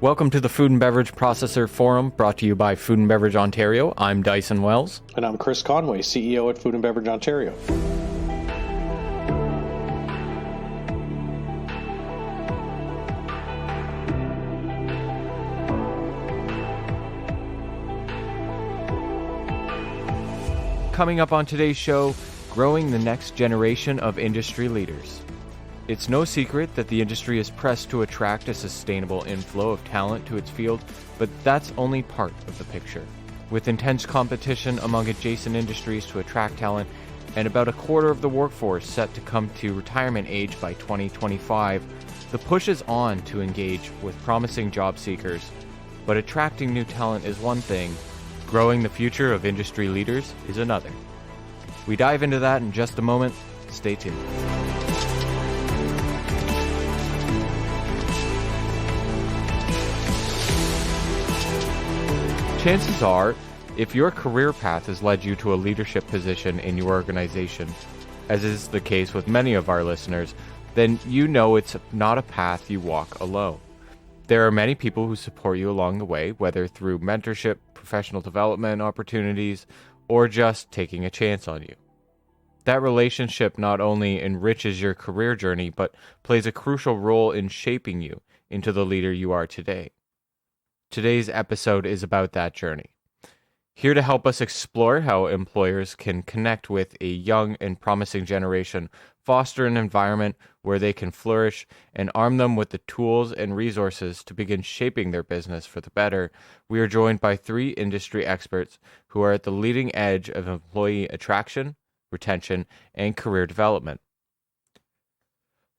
Welcome to the Food and Beverage Processor Forum, brought to you by Food and Beverage Ontario. I'm Dyson Wells. And I'm Chris Conway, CEO at Food and Beverage Ontario. Coming up on today's show, growing the next generation of industry leaders. It's no secret that the industry is pressed to attract a sustainable inflow of talent to its field, but that's only part of the picture. With intense competition among adjacent industries to attract talent, and about a quarter of the workforce set to come to retirement age by 2025, the push is on to engage with promising job seekers. But attracting new talent is one thing, growing the future of industry leaders is another. We dive into that in just a moment. Stay tuned. Chances are, if your career path has led you to a leadership position in your organization, as is the case with many of our listeners, then you know it's not a path you walk alone. There are many people who support you along the way, whether through mentorship, professional development opportunities, or just taking a chance on you. That relationship not only enriches your career journey, but plays a crucial role in shaping you into the leader you are today. Today's episode is about that journey. Here to help us explore how employers can connect with a young and promising generation, foster an environment where they can flourish, and arm them with the tools and resources to begin shaping their business for the better, we are joined by three industry experts who are at the leading edge of employee attraction, retention, and career development.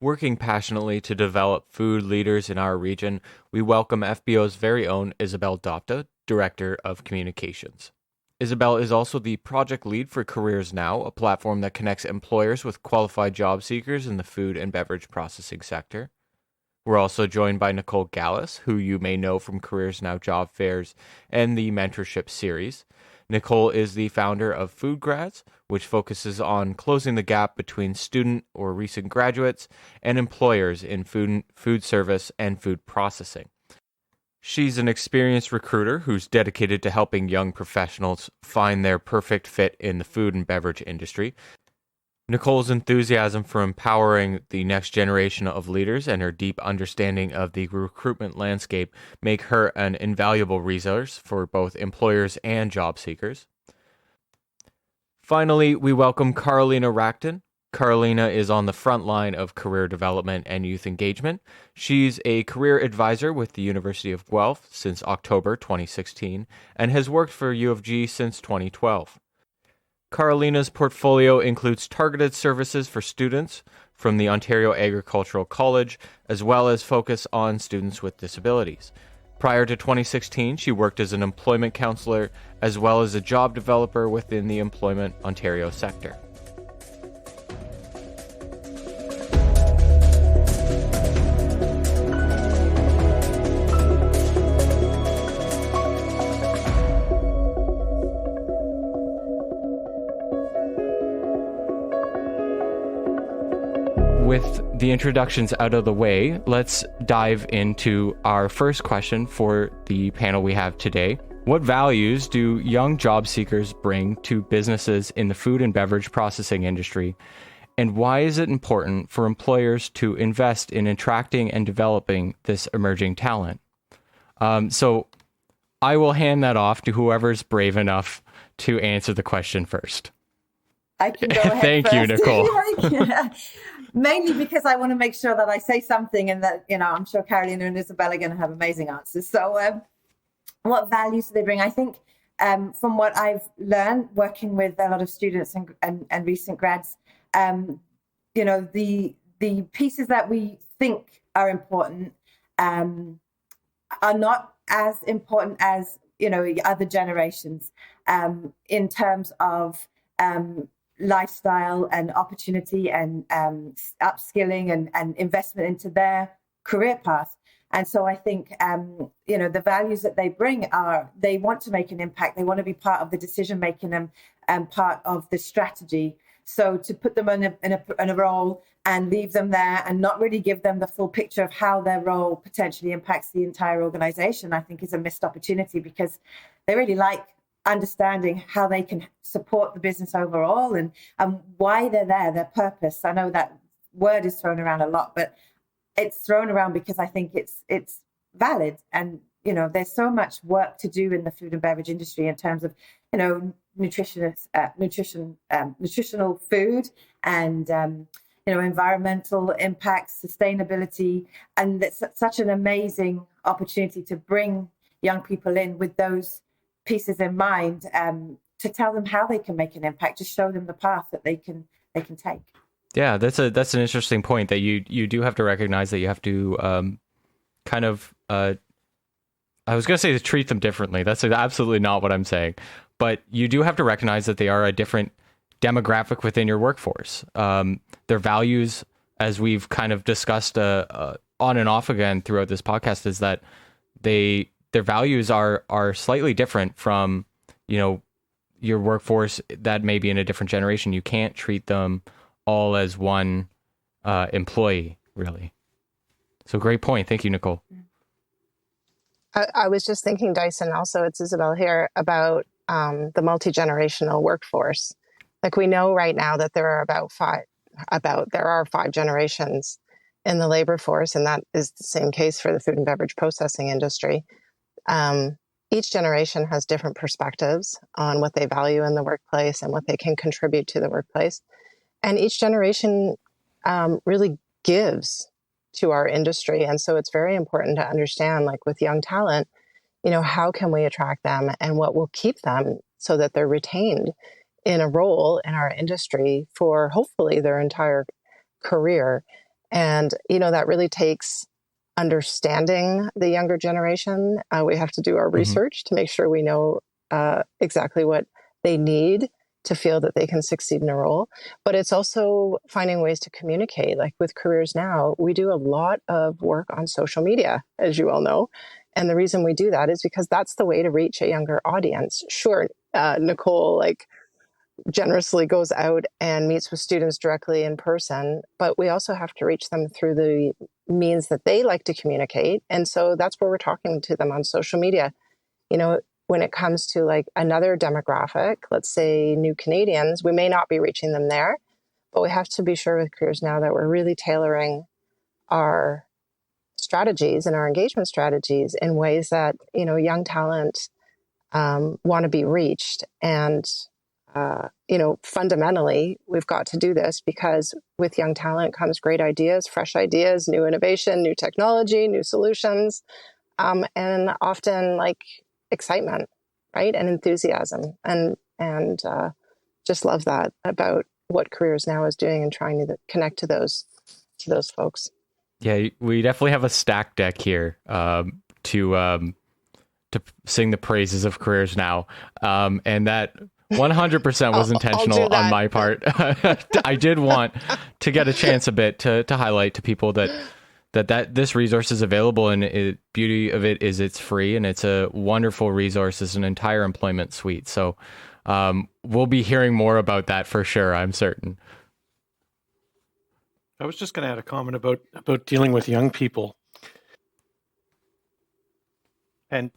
Working passionately to develop food leaders in our region, we welcome FBO's very own Isabel Dopta, Director of Communications. Isabel is also the project lead for Careers Now, a platform that connects employers with qualified job seekers in the food and beverage processing sector. We're also joined by Nicole Gallus, who you may know from Careers Now job fairs and the mentorship series. Nicole is the founder of Food Grads, which focuses on closing the gap between student or recent graduates and employers in food service and food processing. She's an experienced recruiter who's dedicated to helping young professionals find their perfect fit in the food and beverage industry. Nicole's enthusiasm for empowering the next generation of leaders and her deep understanding of the recruitment landscape make her an invaluable resource for both employers and job seekers. Finally, we welcome Carolina Racton. Carolina is on the front line of career development and youth engagement. She's a career advisor with the University of Guelph since October 2016 and has worked for U of G since 2012. Carolina's portfolio includes targeted services for students from the Ontario Agricultural College, as well as focus on students with disabilities. Prior to 2016, she worked as an employment counselor, as well as a job developer within the Employment Ontario sector. With the introductions out of the way, let's dive into our first question for the panel we have today. What values do young job seekers bring to businesses in the food and beverage processing industry? And why is it important for employers to invest in attracting and developing this emerging talent? So I will hand that off to whoever's brave enough to answer the question first. I can go ahead Thank first. you, Nicole. Yeah. Mainly because I want to make sure that I say something and that, I'm sure Carolina and Isabel are going to have amazing answers. So what values do they bring? I think from what I've learned working with a lot of students and recent grads, the pieces that we think are important are not as important as, other generations in terms of lifestyle and opportunity and upskilling and investment into their career path. And so I think, the values that they bring are they want to make an impact. They want to be part of the decision making and part of the strategy. So to put them in a role and leave them there and not really give them the full picture of how their role potentially impacts the entire organization, I think is a missed opportunity, because they really like understanding how they can support the business overall and why they're there, their purpose. I know that word is thrown around a lot, but it's thrown around because I think it's valid. And, there's so much work to do in the food and beverage industry in terms of, nutritional food and, environmental impacts, sustainability. And it's such an amazing opportunity to bring young people in with those pieces in mind, to tell them how they can make an impact, to show them the path that they can take. Yeah, that's an interesting point, that you do have to recognize that you have to kind of I was going to say to treat them differently. That's absolutely not what I'm saying. But you do have to recognize that they are a different demographic within your workforce. Their values, as we've kind of discussed on and off again throughout this podcast, is that their values are slightly different from, your workforce that may be in a different generation. You can't treat them all as one employee, really. So great point. Thank you, Nicole. I was just thinking, Dyson, also, it's Isabel here, about the multi-generational workforce. Like, we know right now that there are five generations in the labor force, and that is the same case for the food and beverage processing industry. Each generation has different perspectives on what they value in the workplace and what they can contribute to the workplace. And each generation really gives to our industry. And so it's very important to understand, like with young talent, how can we attract them and what will keep them so that they're retained in a role in our industry for hopefully their entire career. And, that really takes understanding the younger generation. We have to do our research to make sure we know exactly what they need to feel that they can succeed in a role. But it's also finding ways to communicate. Like with Careers Now, we do a lot of work on social media, as you all know. And the reason we do that is because that's the way to reach a younger audience. Sure, Nicole generously goes out and meets with students directly in person, but we also have to reach them through the means that they like to communicate. And so that's where we're talking to them on social media. When it comes to like another demographic, let's say new Canadians, we may not be reaching them there, but we have to be sure with Careers Now that we're really tailoring our strategies and our engagement strategies in ways that, young talent want to be reached. And, fundamentally, we've got to do this because with young talent comes great ideas, fresh ideas, new innovation, new technology, new solutions, and often like excitement, right? And enthusiasm. And just love that about what Careers Now is doing and trying to connect to those folks. Yeah, we definitely have a stack deck here to sing the praises of Careers Now. And that 100% was intentional on my part. I did want to get a chance a bit to highlight to people that this resource is available, and the beauty of it is it's free, and it's a wonderful resource. It's an entire employment suite. So we'll be hearing more about that for sure, I'm certain. I was just going to add a comment about dealing with young people. And,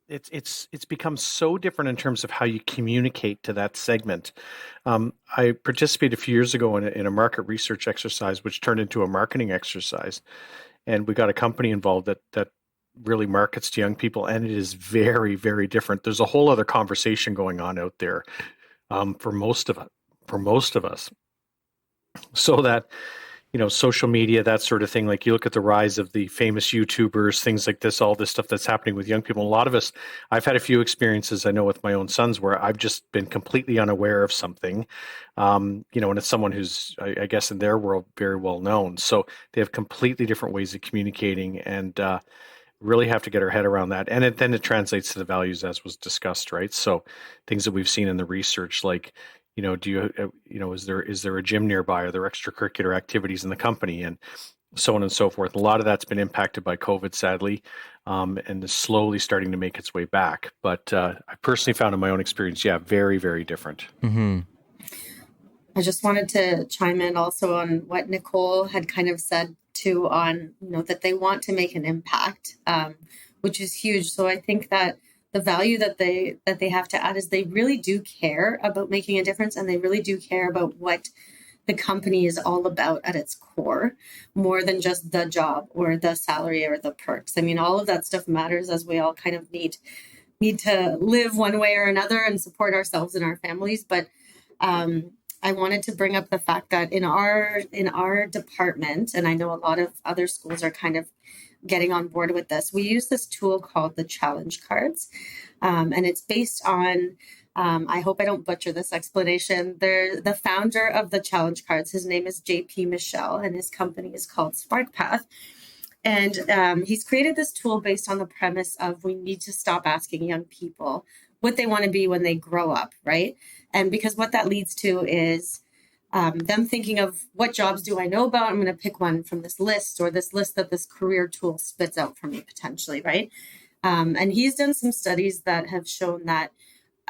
it's become so different in terms of how you communicate to that segment. I participated a few years ago in a market research exercise, which turned into a marketing exercise. And we got a company involved that really markets to young people. And it is very, very different. There's a whole other conversation going on out there for most of us. So that, social media, that sort of thing, like you look at the rise of the famous YouTubers, things like this, all this stuff that's happening with young people. A lot of us, I've had a few experiences, I know with my own sons, where I've just been completely unaware of something, and it's someone who's, I guess in their world, very well known. So they have completely different ways of communicating, and really have to get our head around that. And then it translates to the values as was discussed, right? So things that we've seen in the research, like, is there a gym nearby? Are there extracurricular activities in the company, and so on and so forth? A lot of that's been impacted by COVID, sadly, and is slowly starting to make its way back. But I personally found in my own experience, very, very different. Mm-hmm. I just wanted to chime in also on what Nicole had kind of said too on, that they want to make an impact, which is huge. So I think that the value that they have to add is they really do care about making a difference, and they really do care about what the company is all about at its core, more than just the job or the salary or the perks. I mean, all of that stuff matters, as we all kind of need to live one way or another and support ourselves and our families. But I wanted to bring up the fact that in our department, and I know a lot of other schools are kind of getting on board with this, we use this tool called the challenge cards. And it's based on, I hope I don't butcher this explanation. The founder of the challenge cards, his name is JP Michelle, and his company is called SparkPath. And he's created this tool based on the premise of we need to stop asking young people what they want to be when they grow up, right? And because what that leads to is them thinking of what jobs do I know about? I'm going to pick one from this list, or this list that this career tool spits out for me potentially, right? And he's done some studies that have shown that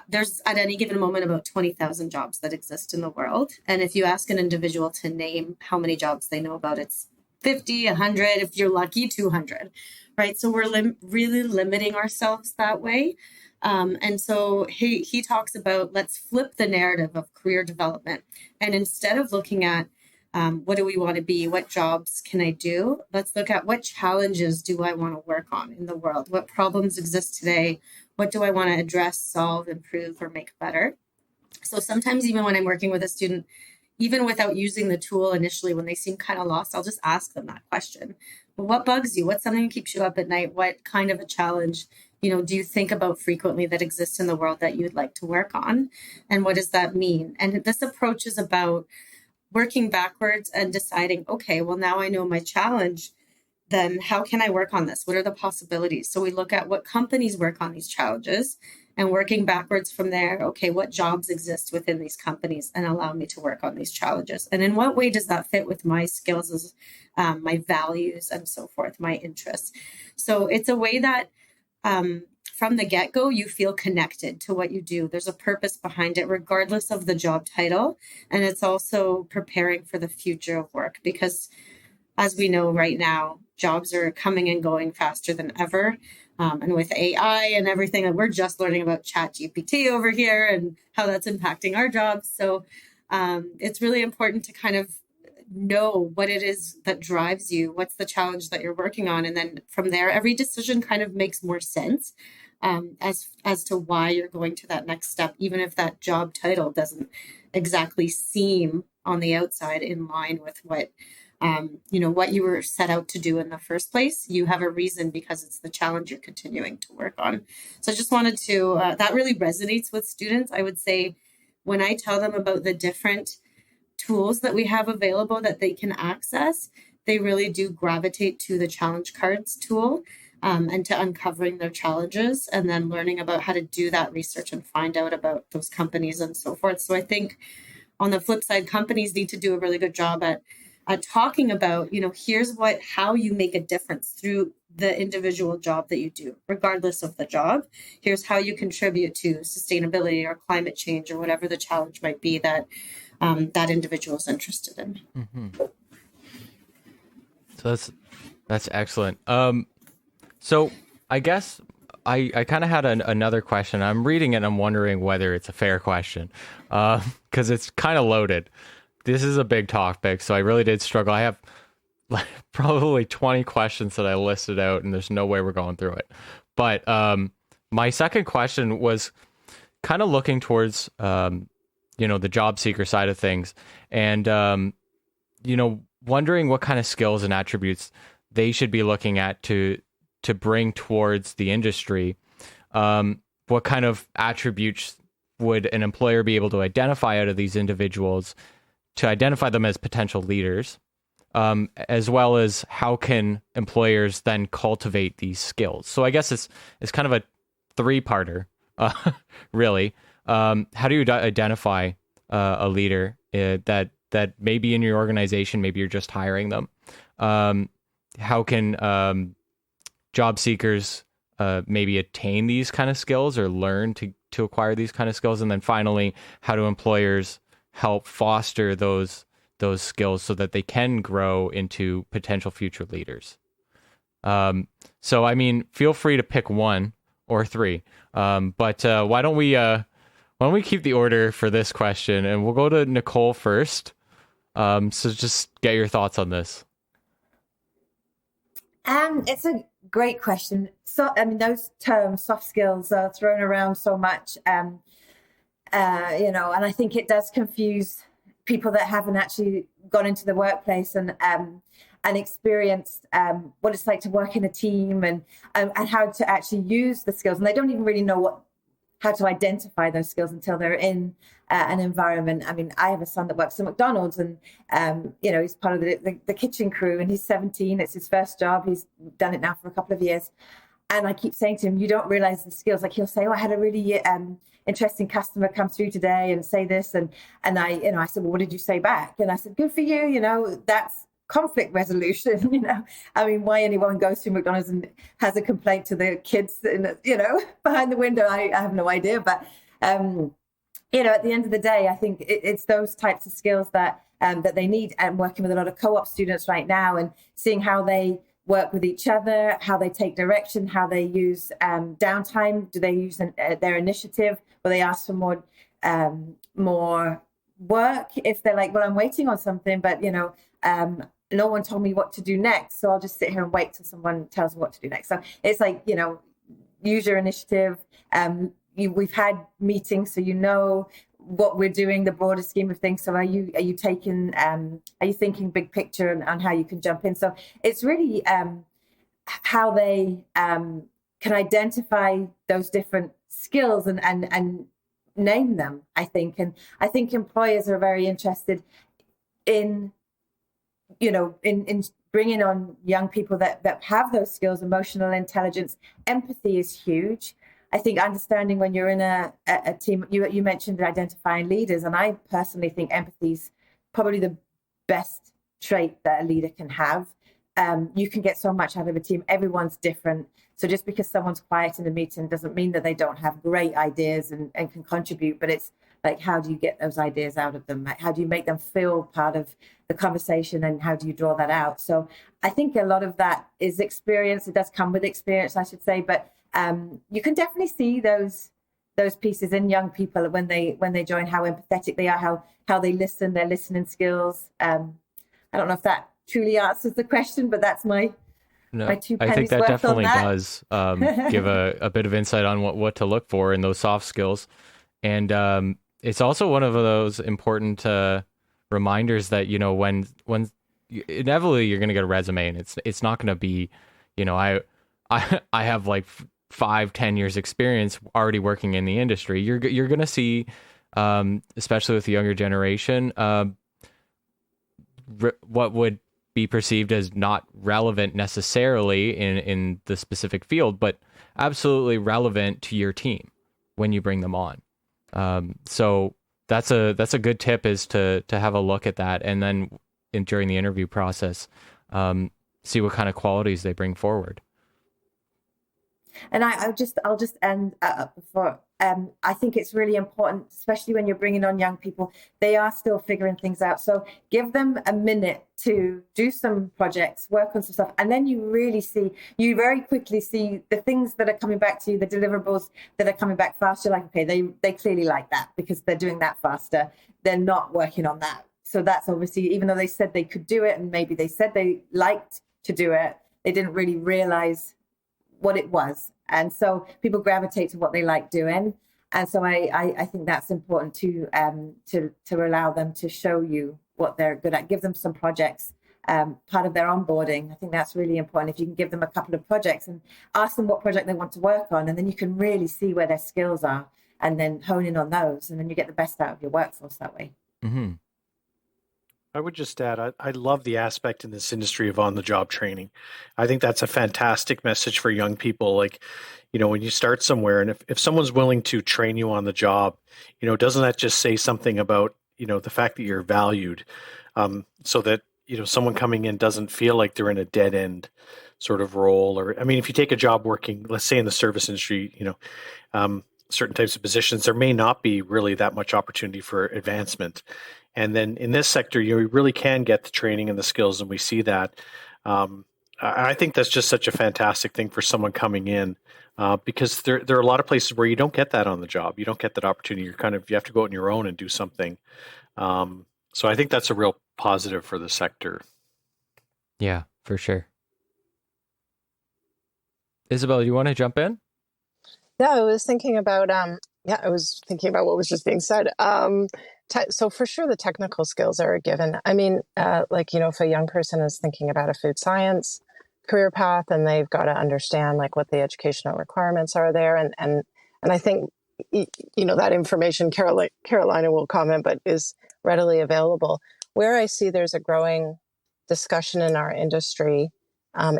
there's at any given moment about 20,000 jobs that exist in the world. And if you ask an individual to name how many jobs they know about, it's 50, 100, if you're lucky, 200, right? So we're really limiting ourselves that way. And so he talks about, let's flip the narrative of career development. And instead of looking at what do we want to be, what jobs can I do, let's look at what challenges do I want to work on in the world? What problems exist today? What do I want to address, solve, improve, or make better? So sometimes even when I'm working with a student, even without using the tool initially, when they seem kind of lost, I'll just ask them that question. Well, what bugs you? What's something that keeps you up at night? What kind of a challenge, do you think about frequently that exists in the world that you'd like to work on? And what does that mean? And this approach is about working backwards and deciding, okay, well, now I know my challenge. Then how can I work on this? What are the possibilities? So we look at what companies work on these challenges, and working backwards from there, okay, what jobs exist within these companies and allow me to work on these challenges? And in what way does that fit with my skills, as my values and so forth, my interests? So it's a way that from the get-go, you feel connected to what you do. There's a purpose behind it, regardless of the job title. And it's also preparing for the future of work, because as we know right now, jobs are coming and going faster than ever. And with AI and everything, and we're just learning about ChatGPT over here and how that's impacting our jobs. So it's really important to kind of know what it is that drives you, what's the challenge that you're working on. And then from there, every decision kind of makes more sense as to why you're going to that next step, even if that job title doesn't exactly seem on the outside in line with what what you were set out to do in the first place. You have a reason because it's the challenge you're continuing to work on. So I just wanted to, that really resonates with students. I would say when I tell them about the different tools that we have available that they can access, they really do gravitate to the challenge cards tool and to uncovering their challenges and then learning about how to do that research and find out about those companies and so forth. So I think on the flip side, companies need to do a really good job at talking about, here's how you make a difference through the individual job that you do, regardless of the job. Here's how you contribute to sustainability or climate change or whatever the challenge might be that that individual is interested in. Mm-hmm. So that's excellent. So I guess I kind of had another question. I'm reading it and I'm wondering whether it's a fair question because it's kind of loaded. This is a big topic, so I really did struggle. I have probably 20 questions that I listed out, and there's no way we're going through it. But my second question was kind of looking towards, the job seeker side of things, and wondering what kind of skills and attributes they should be looking at to bring towards the industry. What kind of attributes would an employer be able to identify out of these individuals to identify them as potential leaders, as well as how can employers then cultivate these skills? So I guess it's kind of a three-parter, really. How do you identify a leader that may be in your organization, maybe you're just hiring them? How can job seekers maybe attain these kind of skills or learn to acquire these kind of skills? And then finally, how do employers help foster those skills so that they can grow into potential future leaders. So I mean, feel free to pick one or three. But why don't we keep the order for this question, and we'll go to Nicole first. So just get your thoughts on this. It's a great question. So, I mean, those terms, soft skills, are thrown around so much, and I think it does confuse people that haven't actually gone into the workplace and experienced what it's like to work in a team and how to actually use the skills. And they don't even really know how to identify those skills until they're in an environment. I mean, I have a son that works at McDonald's, and he's part of the kitchen crew, and he's 17. It's his first job. He's done it now for a couple of years. And I keep saying to him, you don't realize the skills. Like, he'll say, oh, I had a really interesting customer come through today and say this. And I said, well, what did you say back? And I said, good for you. That's conflict resolution. I mean, why anyone goes to McDonald's and has a complaint to the kids, behind the window, I have no idea. But, at the end of the day, I think it's those types of skills that they need. I'm working with a lot of co-op students right now and seeing how they work with each other, how they take direction, how they use downtime. Do they use their initiative? Will they ask for more work if they're like, well, I'm waiting on something, but no one told me what to do next, so I'll just sit here and wait till someone tells me what to do next. So it's like, use your initiative. We've had meetings, so what we're doing, the broader scheme of things. So are you thinking big picture on how you can jump in? So it's really how they can identify those different skills and name them, I think. And I think employers are very interested in bringing on young people that have those skills. Emotional intelligence, empathy is huge. I think understanding when you're in a team, you mentioned identifying leaders, and I personally think empathy is probably the best trait that a leader can have. You can get so much out of a team. Everyone's different. So just because someone's quiet in a meeting doesn't mean that they don't have great ideas and can contribute, but it's like, how do you get those ideas out of them? How do you make them feel part of the conversation, and how do you draw that out? So I think a lot of that is experience. It does come with experience, I should say, but you can definitely see those pieces in young people when they join, how empathetic they are, how they listen, their listening skills. I don't know if that truly answers the question, but that's my 2 pennies I think that worth definitely on that. does give a bit of insight on what to look for in those soft skills. And it's also one of those important reminders that, when inevitably you're going to get a resume, and it's not going to be, I have like 5-10 years experience already working in the industry. You're going to see, especially with the younger generation, what would be perceived as not relevant necessarily in the specific field, but absolutely relevant to your team when you bring them on. So that's a good tip, is to have a look at that, and then during the interview process, see what kind of qualities they bring forward. And I'll just end before. I think it's really important, especially when you're bringing on young people. They are still figuring things out. So give them a minute to do some projects, work on some stuff, and then you very quickly see the things that are coming back to you, the deliverables that are coming back faster. Like, okay, they clearly like that because they're doing that faster. They're not working on that. So that's obviously, even though they said they could do it, and maybe they said they liked to do it, they didn't really realize what it was. And so people gravitate to what they like doing. And so I think that's important to allow them to show you what they're good at. Give them some projects, part of their onboarding. I think that's really important. If you can give them a couple of projects and ask them what project they want to work on, and then you can really see where their skills are and then hone in on those. And then you get the best out of your workforce that way. Mm-hmm. I would just add, I love the aspect in this industry of on-the-job training. I think that's a fantastic message for young people. Like, when you start somewhere, and if someone's willing to train you on the job, doesn't that just say something about, the fact that you're valued, so that, someone coming in doesn't feel like they're in a dead end sort of role. Or, I mean, if you take a job working, let's say in the service industry, certain types of positions, there may not be really that much opportunity for advancement. And then in this sector, you really can get the training and the skills, and we see that. I think that's just such a fantastic thing for someone coming in, because there are a lot of places where you don't get that on the job. You don't get that opportunity. You have to go out on your own and do something. So I think that's a real positive for the sector. Yeah, for sure. Isabel, you want to jump in? Yeah, I was thinking about what was just being said. So for sure, the technical skills are a given. I mean, if a young person is thinking about a food science career path, and they've got to understand like what the educational requirements are there, and I think that information Carolina will comment, but is readily available. Where I see there's a growing discussion in our industry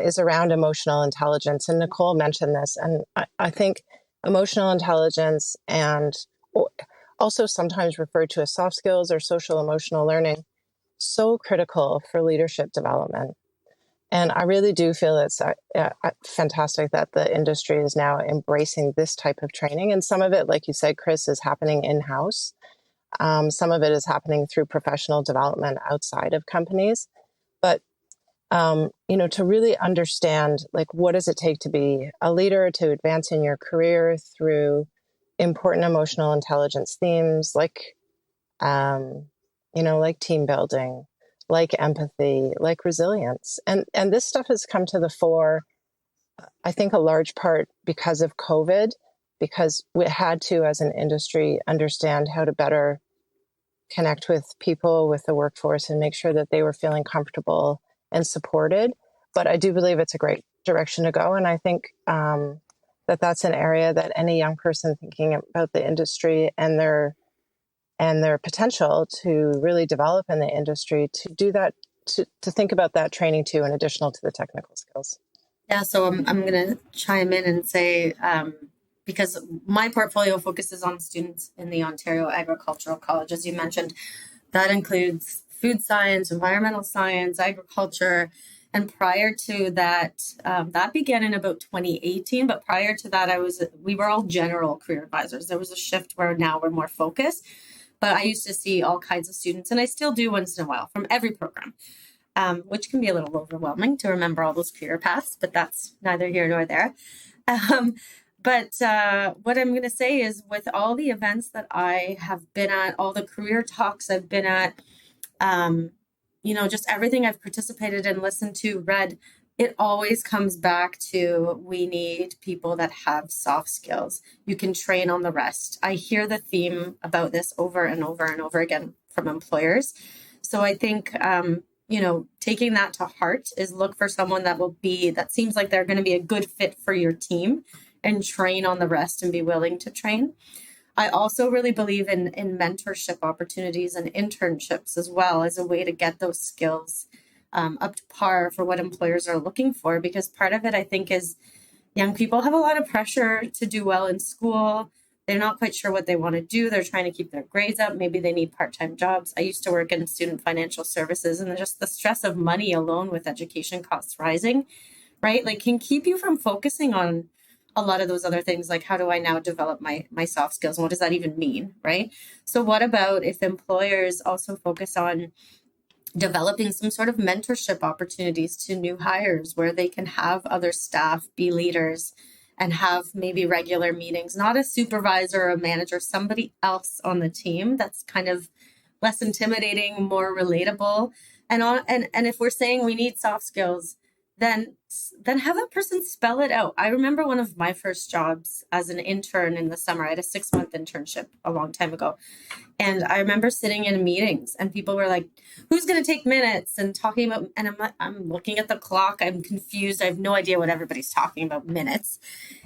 is around emotional intelligence, and Nicole mentioned this, and I think emotional intelligence, and also sometimes referred to as soft skills or social emotional learning, so critical for leadership development. And I really do feel it's fantastic that the industry is now embracing this type of training. And some of it, like you said, Chris, is happening in-house. Some of it is happening through professional development outside of companies. But to really understand, like, what does it take to be a leader, to advance in your career through important emotional intelligence themes, like team building, like empathy, like resilience. And this stuff has come to the fore, I think, a large part because of COVID, because we had to, as an industry, understand how to better connect with people, with the workforce, and make sure that they were feeling comfortable and supported. But I do believe it's a great direction to go. And I think that's an area that any young person thinking about the industry and their potential to really develop in the industry, to do that, to think about that training too, in additional to the technical skills. Yeah, so I'm going to chime in and say, because my portfolio focuses on students in the Ontario Agricultural College, as you mentioned, that includes food science, environmental science, agriculture. And prior to that, that began in about 2018. But prior to that, we were all general career advisors. There was a shift where now we're more focused. But I used to see all kinds of students, and I still do once in a while, from every program, which can be a little overwhelming to remember all those career paths, but that's neither here nor there. But what I'm going to say is, with all the events that I have been at, all the career talks I've been at, just everything I've participated in, listened to, read, it always comes back to, we need people that have soft skills. You can train on the rest. I hear the theme about this over and over and over again from employers. So I think, taking that to heart is, look for someone that seems like they're going to be a good fit for your team, and train on the rest and be willing to train. I also really believe in mentorship opportunities and internships as well, as a way to get those skills up to par for what employers are looking for. Because part of it, I think, is young people have a lot of pressure to do well in school. They're not quite sure what they want to do. They're trying to keep their grades up. Maybe they need part-time jobs. I used to work in student financial services, and just the stress of money alone, with education costs rising, right? Like, can keep you from focusing on a lot of those other things, like, how do I now develop my soft skills? And what does that even mean, right? So what about if employers also focus on developing some sort of mentorship opportunities to new hires, where they can have other staff be leaders and have maybe regular meetings, not a supervisor or a manager, somebody else on the team that's kind of less intimidating, more relatable. And if we're saying we need soft skills, then have that person spell it out. I remember one of my first jobs as an intern in the summer. I had a 6-month internship a long time ago. And I remember sitting in meetings, and people were like, who's going to take minutes, and talking about, and I'm looking at the clock. I'm confused. I have no idea what everybody's talking about, minutes.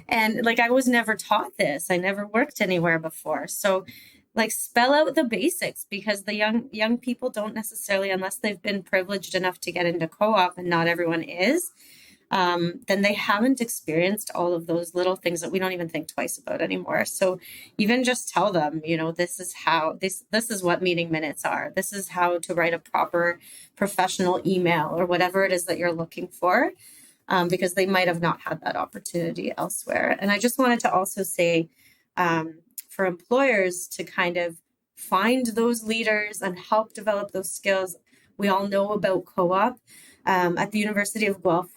And like, I was never taught this. I never worked anywhere before. So like, spell out the basics, because the young people don't necessarily, unless they've been privileged enough to get into co-op, and not everyone is, then they haven't experienced all of those little things that we don't even think twice about anymore. So even just tell them, this is how, this is what meeting minutes are. This is how to write a proper professional email, or whatever it is that you're looking for, because they might have not had that opportunity elsewhere. And I just wanted to also say, for employers to kind of find those leaders and help develop those skills. We all know about co-op. At the University of Guelph,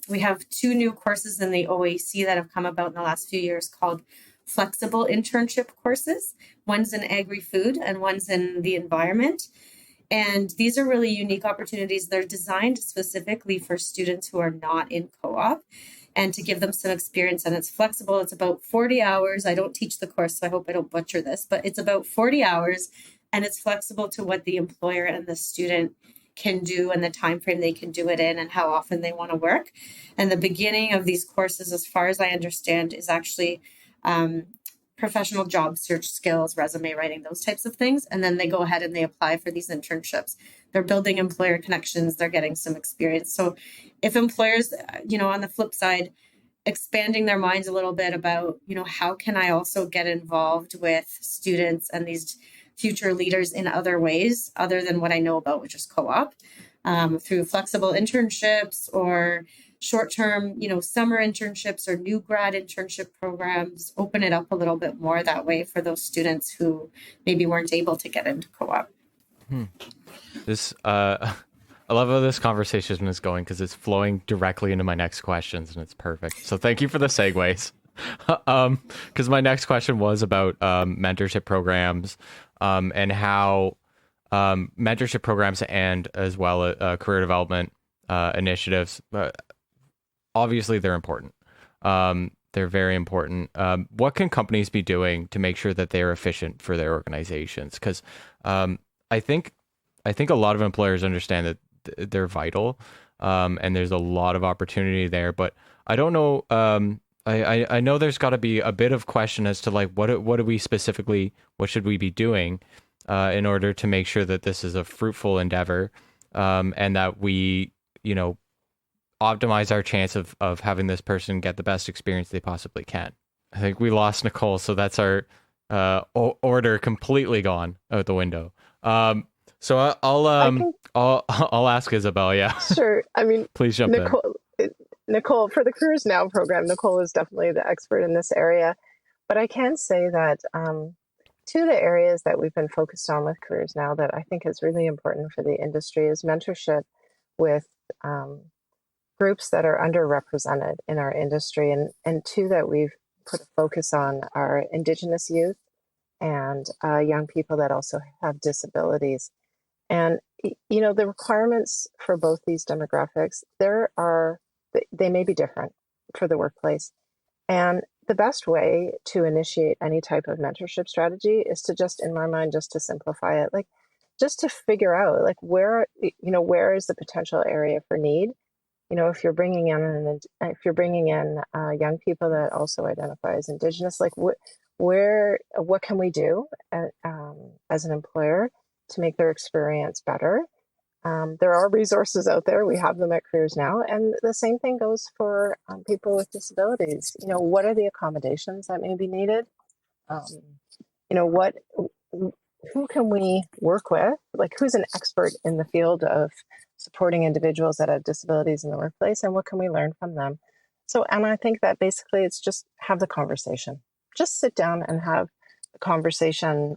we have 2 new courses in the OAC that have come about in the last few years called flexible internship courses. One's in agri-food and one's in the environment. And these are really unique opportunities. They're designed specifically for students who are not in co-op and to give them some experience. And it's flexible. It's about 40 hours. I don't teach the course, so I hope I don't butcher this, but it's about 40 hours and it's flexible to what the employer and the student can do and the time frame they can do it in and how often they want to work. And the beginning of these courses, as far as I understand, is actually professional job search skills, resume writing, those types of things. And then they go ahead and they apply for these internships. They're building employer connections. They're getting some experience. So if employers, on the flip side, expanding their minds a little bit about, how can I also get involved with students and these future leaders in other ways other than what I know about, which is co-op, through flexible internships or short-term, summer internships or new grad internship programs, open it up a little bit more that way for those students who maybe weren't able to get into co-op. I love how this conversation is going because it's flowing directly into my next questions and it's perfect. So thank you for the segues. Because my next question was about mentorship programs and how mentorship programs and as well career development initiatives, obviously they're important. They're very important. What can companies be doing to make sure that they're efficient for their organizations? Because I think a lot of employers understand that they're vital, and there's a lot of opportunity there. But I don't know. I know there's got to be a bit of question as to like what should we be doing in order to make sure that this is a fruitful endeavor, and that we optimize our chance of having this person get the best experience they possibly can. I think we lost Nicole, so that's our order completely gone out the window. So I'll ask Isabel. Yeah, sure. I mean, please jump in. Nicole, for the Careers Now program, Nicole is definitely the expert in this area. But I can say that 2 of the areas that we've been focused on with Careers Now that I think is really important for the industry is mentorship with groups that are underrepresented in our industry. And 2 that we've put a focus on are Indigenous youth and young people that also have disabilities. And, the requirements for both these demographics, they may be different for the workplace. And the best way to initiate any type of mentorship strategy is to just, in my mind, just to simplify it, like just to figure out like where is the potential area for need. If you're bringing in young people that also identify as Indigenous, like what can we do as an employer to make their experience better? There are resources out there. We have them at Careers Now. And the same thing goes for people with disabilities. What are the accommodations that may be needed? Who can we work with? Like, who's an expert in the field of supporting individuals that have disabilities in the workplace? And what can we learn from them? So, and I think that basically it's just have the conversation. Just sit down and have the conversation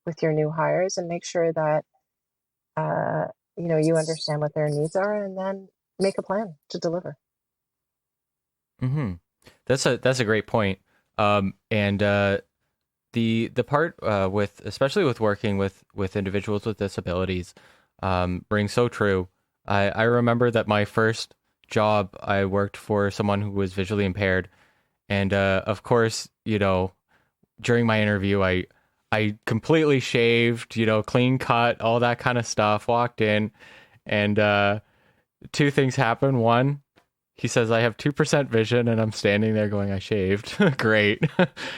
with your new hires and make sure that you understand what their needs are, and then make a plan to deliver. Mm-hmm. That's a great point. And the part especially with working with individuals with disabilities rings so true. I remember that my first job, I worked for someone who was visually impaired, and of course, during my interview, I completely shaved, clean cut, all that kind of stuff, walked in, and 2 things happened. One, he says, I have 2% vision, and I'm standing there going, I shaved. Great.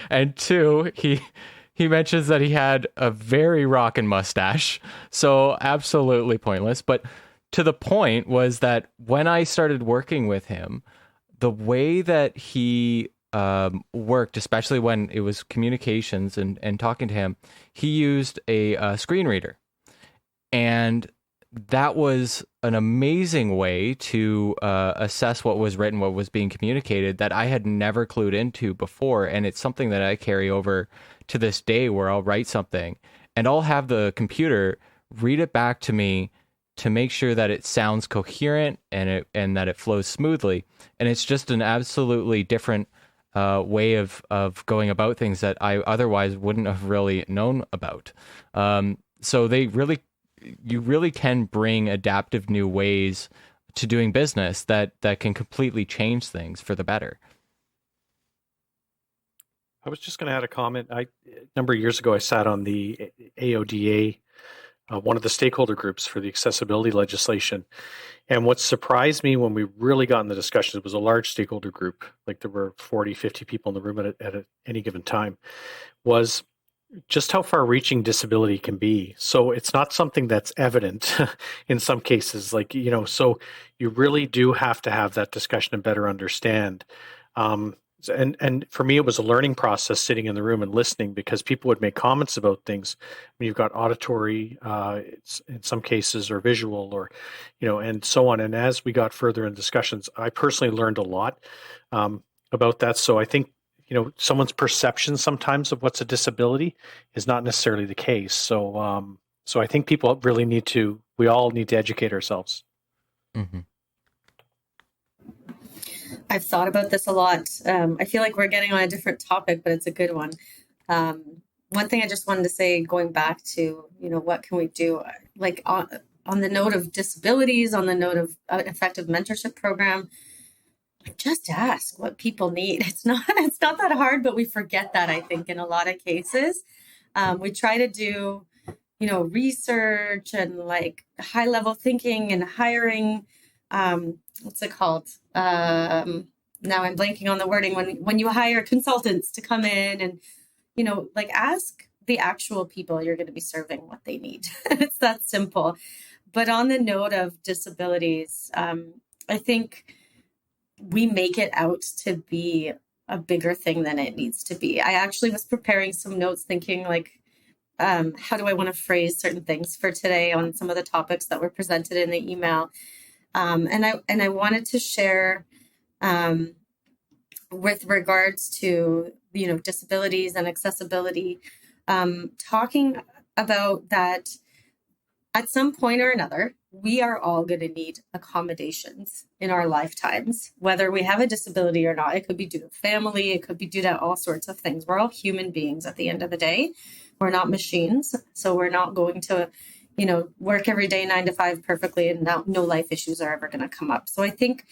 And 2, he mentions that he had a very rockin' mustache. So absolutely pointless. But to the point was that when I started working with him, the way that he worked, especially when it was communications and talking to him, he used a screen reader. And that was an amazing way to assess what was written, what was being communicated that I had never clued into before. And it's something that I carry over to this day where I'll write something and I'll have the computer read it back to me to make sure that it sounds coherent and that it flows smoothly. And it's just an absolutely different way of going about things that I otherwise wouldn't have really known about. So you really can bring adaptive new ways to doing business that can completely change things for the better. I was just going to add a comment. A number of years ago, I sat on the AODA, one of the stakeholder groups for the accessibility legislation. And what surprised me when we really got in the discussion, it was a large stakeholder group, like there were 40, 50 people in the room at any given time, was just how far-reaching disability can be. So it's not something that's evident in some cases, so you really do have to have that discussion and better understand. And for me, it was a learning process sitting in the room and listening, because people would make comments about things. I mean, you've got auditory, in some cases, or visual, or, and so on. And as we got further in discussions, I personally learned a lot about that. So I think, someone's perception sometimes of what's a disability is not necessarily the case. So, so I think people really we all need to educate ourselves. Mm-hmm. I've thought about this a lot. I feel like we're getting on a different topic, but it's a good one. One thing I just wanted to say, going back to, what can we do? Like on the note of disabilities, on the note of an effective mentorship program, just ask what people need. It's not that hard, but we forget that, I think, in a lot of cases. We try to do, research and like high level thinking and hiring. What's it called? Now I'm blanking on the wording when you hire consultants to come in and, ask the actual people you're going to be serving what they need. It's that simple. But on the note of disabilities, I think we make it out to be a bigger thing than it needs to be. I actually was preparing some notes thinking how do I want to phrase certain things for today on some of the topics that were presented in the email. And I wanted to share with regards to, disabilities and accessibility, talking about that at some point or another, we are all going to need accommodations in our lifetimes, whether we have a disability or not. It could be due to family. It could be due to all sorts of things. We're all human beings at the end of the day. We're not machines. So we're not going to, work every day 9 to 5 perfectly, and no life issues are ever going to come up. So I think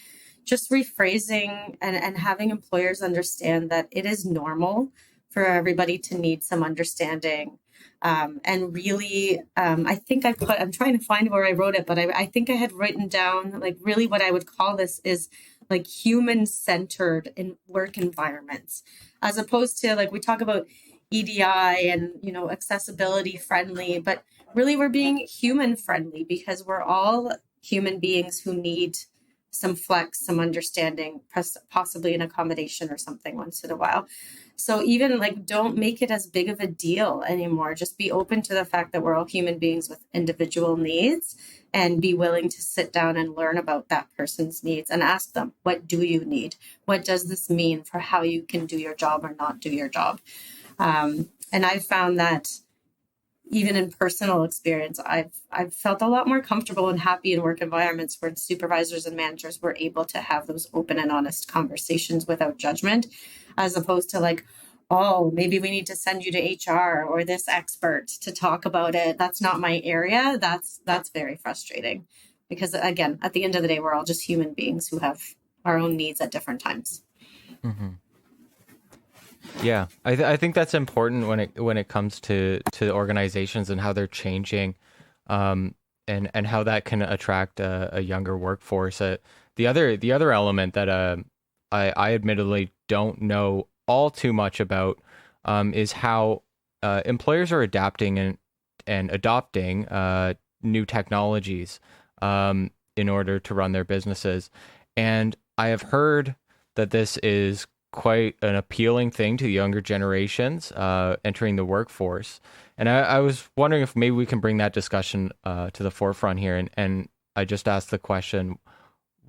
just rephrasing and having employers understand that it is normal for everybody to need some understanding. And really, I think I'm trying to find where I wrote it, but I think I had written down, really what I would call this is human-centered in work environments, as opposed to we talk about EDI and, accessibility friendly, but really we're being human friendly because we're all human beings who need some flex, some understanding, possibly an accommodation or something once in a while. So even don't make it as big of a deal anymore. Just be open to the fact that we're all human beings with individual needs, and be willing to sit down and learn about that person's needs and ask them, what do you need? What does this mean for how you can do your job or not do your job? And I found that even in personal experience, I've felt a lot more comfortable and happy in work environments where supervisors and managers were able to have those open and honest conversations without judgment, as opposed to oh, maybe we need to send you to HR or this expert to talk about it. That's not my area. That's very frustrating because, again, at the end of the day, we're all just human beings who have our own needs at different times. Mm-hmm. Yeah, I think that's important when it comes to organizations and how they're changing, and how that can attract a younger workforce. The other element that I admittedly don't know all too much about is how employers are adapting and adopting new technologies in order to run their businesses. And I have heard that this is quite an appealing thing to the younger generations entering the workforce. And I was wondering if maybe we can bring that discussion to the forefront here. And I just asked the question,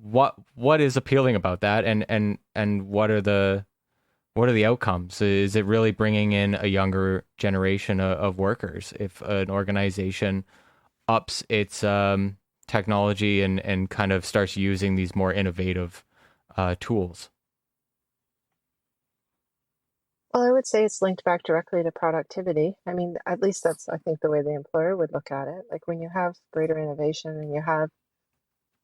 what is appealing about that, and what are the outcomes? Is it really bringing in a younger generation of workers if an organization ups its technology and kind of starts using these more innovative tools? Well, I would say it's linked back directly to productivity. I mean, at least that's, I think, the way the employer would look at it. Like when you have greater innovation and you have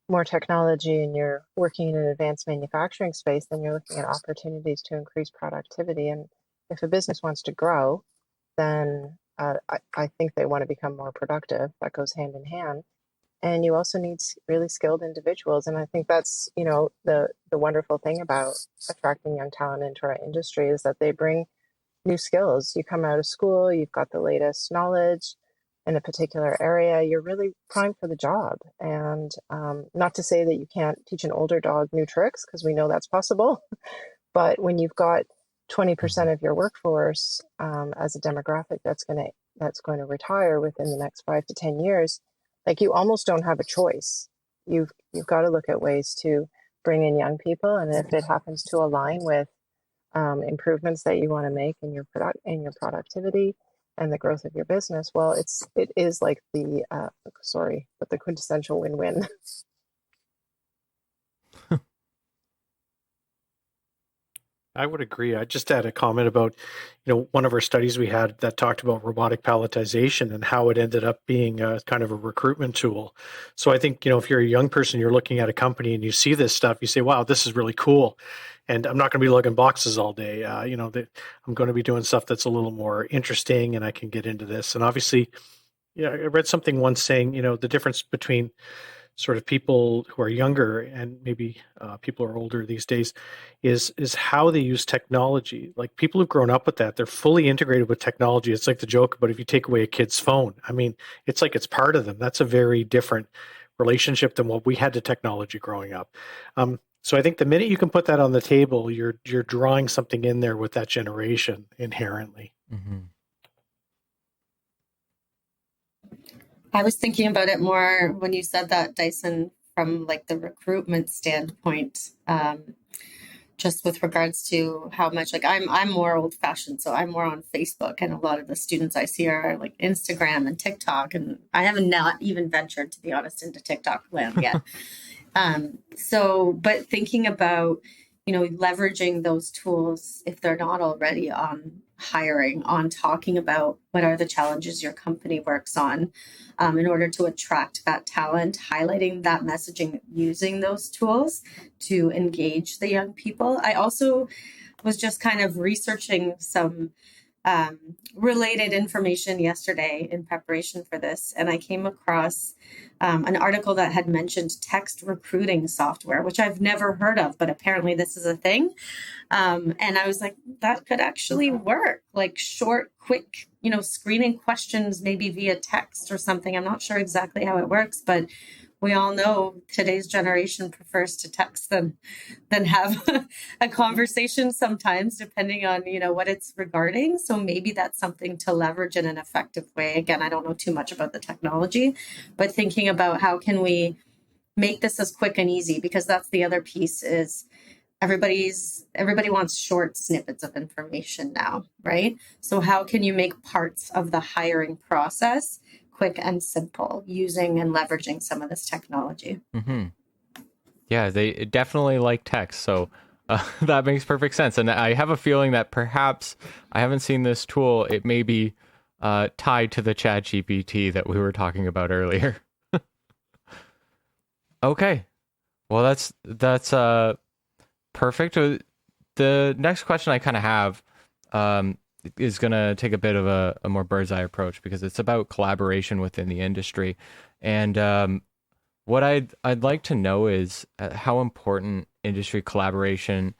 more technology and you're working in an advanced manufacturing space, then you're looking at opportunities to increase productivity. And if a business wants to grow, then I think they want to become more productive. That goes hand in hand. And you also need really skilled individuals. And I think that's, the wonderful thing about attracting young talent into our industry is that they bring new skills. You come out of school, you've got the latest knowledge in a particular area, you're really primed for the job. And not to say that you can't teach an older dog new tricks, because we know that's possible. But when you've got 20% of your workforce as a demographic that's going to retire within the next 5 to 10 years, like you almost don't have a choice. You've got to look at ways to bring in young people, and if it happens to align with improvements that you want to make in your productivity and the growth of your business, well, it is like the quintessential win-win. I would agree. I just had a comment about, one of our studies we had that talked about robotic palletization and how it ended up being a kind of a recruitment tool. So I think, if you're a young person, you're looking at a company and you see this stuff, you say, wow, this is really cool. And I'm not going to be lugging boxes all day. I'm going to be doing stuff that's a little more interesting and I can get into this. And obviously, I read something once saying, the difference between sort of people who are younger and maybe people who are older these days is how they use technology. Like people who've grown up with that, they're fully integrated with technology. It's like the joke about if you take away a kid's phone, I mean, it's like it's part of them. That's a very different relationship than what we had to technology growing up. So I think the minute you can put that on the table, you're drawing something in there with that generation inherently. Mm-hmm. I was thinking about it more when you said that, Dyson, from like the recruitment standpoint, just with regards to how much, like I'm more old fashioned, so I'm more on Facebook, and a lot of the students I see are like Instagram and TikTok, and I haven't not even ventured, to be honest, into TikTok land yet. But thinking about, leveraging those tools, if they're not already on hiring, on talking about what are the challenges your company works on, in order to attract that talent, highlighting that messaging, using those tools to engage the young people. I also was just kind of researching some related information yesterday in preparation for this, and I came across an article that had mentioned text recruiting software, which I've never heard of, but apparently this is a thing. And I was like, that could actually work, like short, quick, screening questions, maybe via text or something. I'm not sure exactly how it works, but we all know today's generation prefers to text than have a conversation sometimes, depending on, what it's regarding. So maybe that's something to leverage in an effective way. Again, I don't know too much about the technology, but thinking about how can we make this as quick and easy, because that's the other piece is everybody wants short snippets of information now, right? So how can you make parts of the hiring process quick and simple using and leveraging some of this technology? Mm-hmm. Yeah, they definitely like text, so that makes perfect sense. And I have a feeling that perhaps I haven't seen this tool. It may be tied to the ChatGPT that we were talking about earlier. Okay, well that's perfect. The next question I kind of have is going to take a bit of a more bird's eye approach, because it's about collaboration within the industry. And what I'd like to know is how important industry collaboration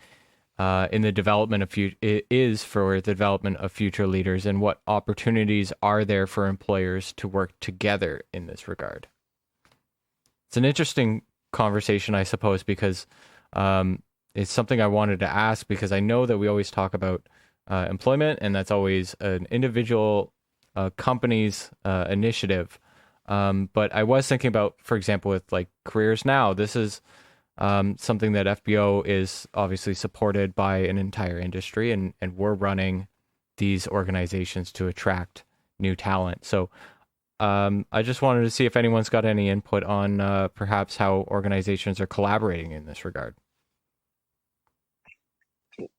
in the development of is for the development of future leaders, and what opportunities are there for employers to work together in this regard. It's an interesting conversation, I suppose, because it's something I wanted to ask because I know that we always talk about employment, and that's always an individual company's initiative. But I was thinking about, for example, with like Careers Now, this is something that FBO is obviously supported by an entire industry, and we're running these organizations to attract new talent. So I just wanted to see if anyone's got any input on perhaps how organizations are collaborating in this regard.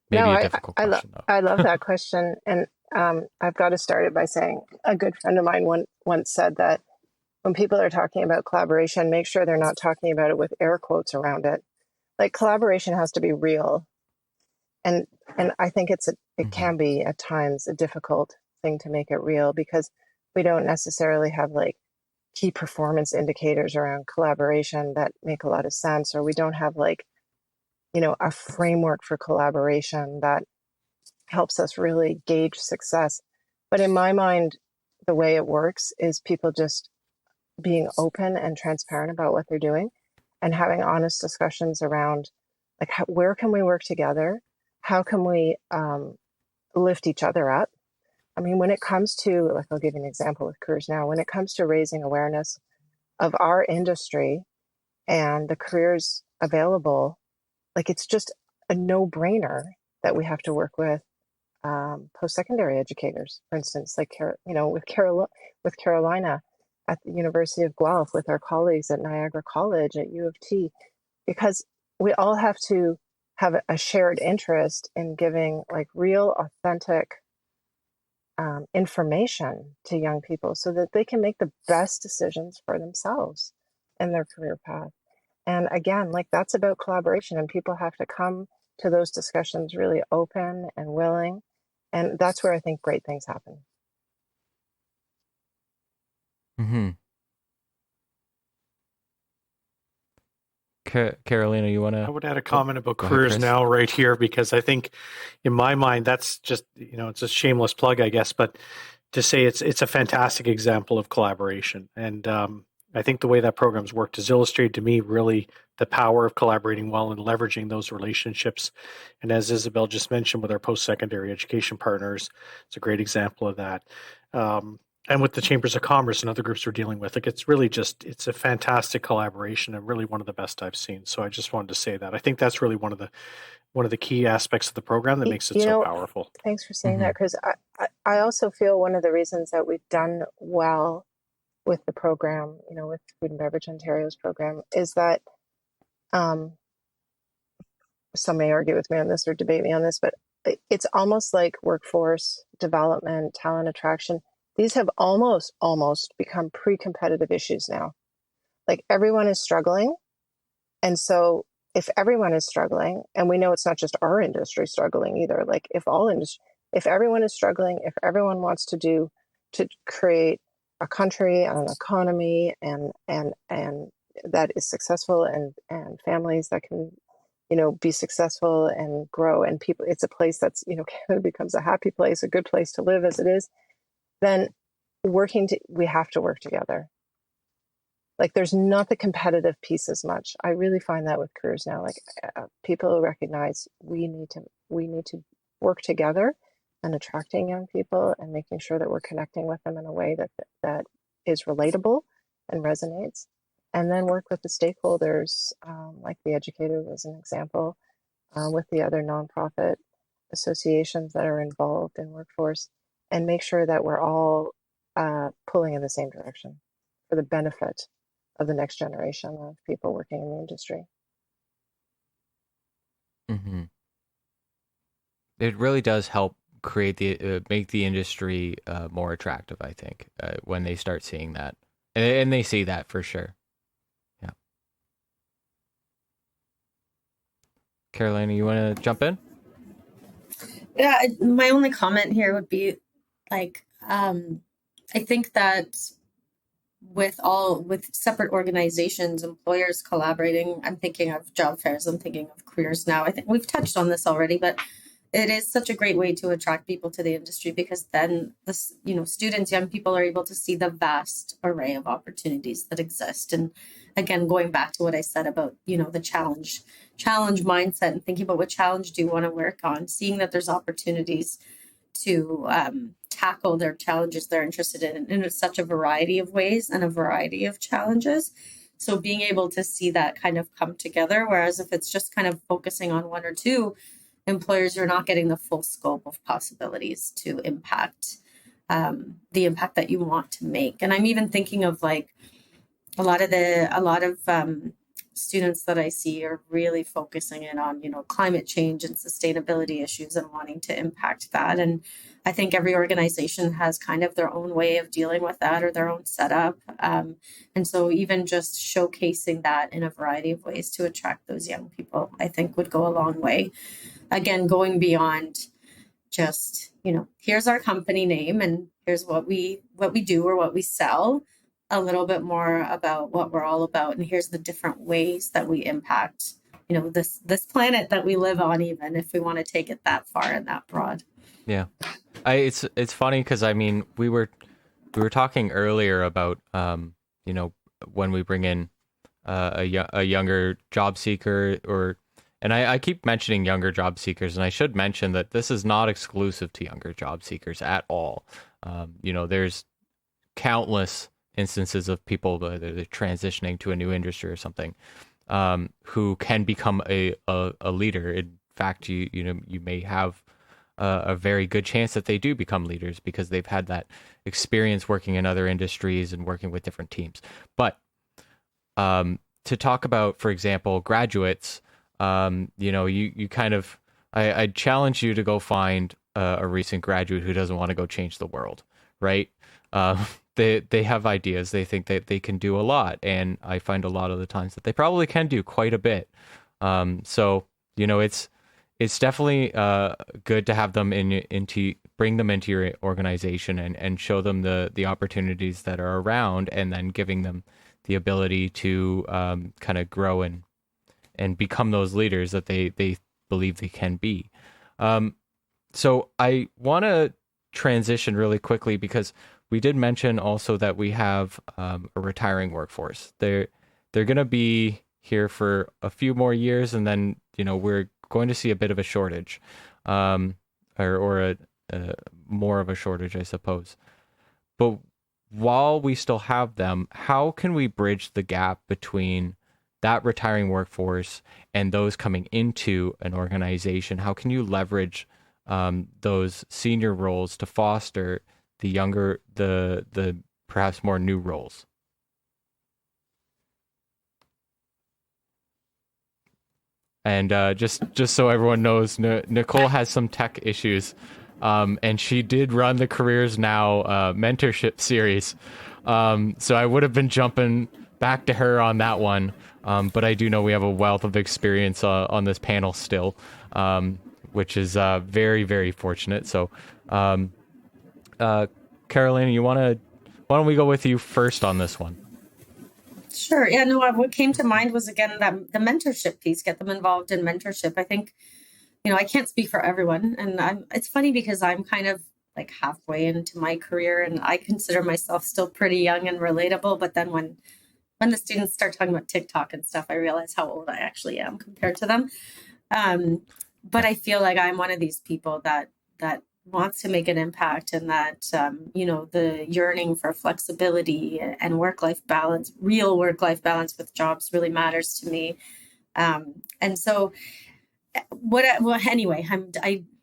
Maybe No, a difficult question, though. I love that question. And I've got to start it by saying a good friend of mine once said that when people are talking about collaboration, make sure they're not talking about it with air quotes around it. Like collaboration has to be real. And I think it can be at times a difficult thing to make it real because we don't necessarily have like key performance indicators around collaboration that make a lot of sense, or we don't have like, a framework for collaboration that helps us really gauge success. But in my mind, the way it works is people just being open and transparent about what they're doing and having honest discussions around like where can we work together? How can we lift each other up? I mean, when it comes to, like, I'll give you an example with Careers Now, when it comes to raising awareness of our industry and the careers available, like it's just a no-brainer that we have to work with post-secondary educators, for instance, like with Carolina at the University of Guelph, with our colleagues at Niagara College, at U of T, because we all have to have a shared interest in giving like real, authentic information to young people so that they can make the best decisions for themselves in their career path. And again, like that's about collaboration, and people have to come to those discussions really open and willing. And that's where I think great things happen. Mm-hmm. Carolina, you want to? I would add a comment about Go ahead, Careers Chris. Now right here, because I think in my mind, that's just, it's a shameless plug, I guess, but to say it's a fantastic example of collaboration. And I think the way that program's worked has illustrated to me really the power of collaborating well and leveraging those relationships. And as Isabel just mentioned with our post-secondary education partners, it's a great example of that. And with the Chambers of Commerce and other groups we're dealing with, like it's really it's a fantastic collaboration and really one of the best I've seen. So I just wanted to say that. I think that's really one of the key aspects of the program that makes it so powerful. Thanks for saying that, because I also feel one of the reasons that we've done well with the program, with Food and Beverage Ontario's program, is that some may argue with me on this or debate me on this, but it's almost like workforce development, talent attraction. These have almost become pre-competitive issues now. Like everyone is struggling. And so if everyone is struggling, and we know it's not just our industry struggling either, like if everyone is struggling, if everyone wants to create a country and an economy and that is successful and families that can, be successful and grow, and people, it's a place that's, Canada becomes a happy place, a good place to live as it is, then we have to work together. Like there's not the competitive piece as much. I really find that with Careers Now, like people recognize we need to work together and attracting young people and making sure that we're connecting with them in a way that is relatable and resonates, and then work with the stakeholders, like the educators as an example, with the other nonprofit associations that are involved in workforce, and make sure that we're all pulling in the same direction for the benefit of the next generation of people working in the industry. Mm-hmm. It really does help make the industry more attractive, I think, when they start seeing that, and they see that for sure. Yeah. Carolina, you want to jump in? Yeah, my only comment here would be like, I think that with separate organizations, employers collaborating, I'm thinking of job fairs, I'm thinking of Careers Now. I think we've touched on this already, but it is such a great way to attract people to the industry, because then students, young people are able to see the vast array of opportunities that exist, and again, going back to what I said about, the challenge mindset and thinking about what challenge do you want to work on, seeing that there's opportunities to tackle their challenges they're interested in such a variety of ways and a variety of challenges. So being able to see that kind of come together, whereas if it's just kind of focusing on one or two, employers are not getting the full scope of possibilities to impact the impact that you want to make. And I'm even thinking of like a lot of students that I see are really focusing in on, climate change and sustainability issues and wanting to impact that. And I think every organization has kind of their own way of dealing with that or their own setup. And so even just showcasing that in a variety of ways to attract those young people, I think would go a long way. Again, going beyond just, here's our company name and here's what we do or what we sell, a little bit more about what we're all about. And here's the different ways that we impact, this planet that we live on, even if we want to take it that far and that broad. Yeah. It's funny because I mean, we were talking earlier about, when we bring in a younger job seeker and I keep mentioning younger job seekers, and I should mention that this is not exclusive to younger job seekers at all. There's countless instances of people that they're transitioning to a new industry or something, who can become a leader. In fact, you may have a very good chance that they do become leaders because they've had that experience working in other industries and working with different teams. But to talk about, for example, graduates, you kind of, I challenge you to go find a recent graduate who doesn't want to go change the world, right? They have ideas. They think that they can do a lot, and I find a lot of the times that they probably can do quite a bit. So it's definitely good to have them bring them into your organization and show them the opportunities that are around, and then giving them the ability to kind of grow and become those leaders that they believe they can be. So I want to transition really quickly because we did mention also that we have a retiring workforce. They're going to be here for a few more years, and then we're going to see a bit of a shortage, or a more of a shortage, I suppose. But while we still have them, how can we bridge the gap between that retiring workforce and those coming into an organization? How can you leverage those senior roles to foster the younger, the perhaps more new roles? And just so everyone knows, Nicole has some tech issues, and she did run the Careers Now mentorship series. So I would have been jumping back to her on that one. But I do know we have a wealth of experience on this panel still, which is very, very fortunate. So, Carolina, why don't we go with you first on this one? Sure. Yeah, no, what came to mind was, again, that the mentorship piece, get them involved in mentorship. I think, I can't speak for everyone. And it's funny because I'm kind of like halfway into my career and I consider myself still pretty young and relatable. But then when the students start talking about TikTok and stuff, I realize how old I actually am compared to them. But I feel like I'm one of these people that wants to make an impact, and that, the yearning for flexibility and work-life balance, real work-life balance with jobs really matters to me. And so anyway,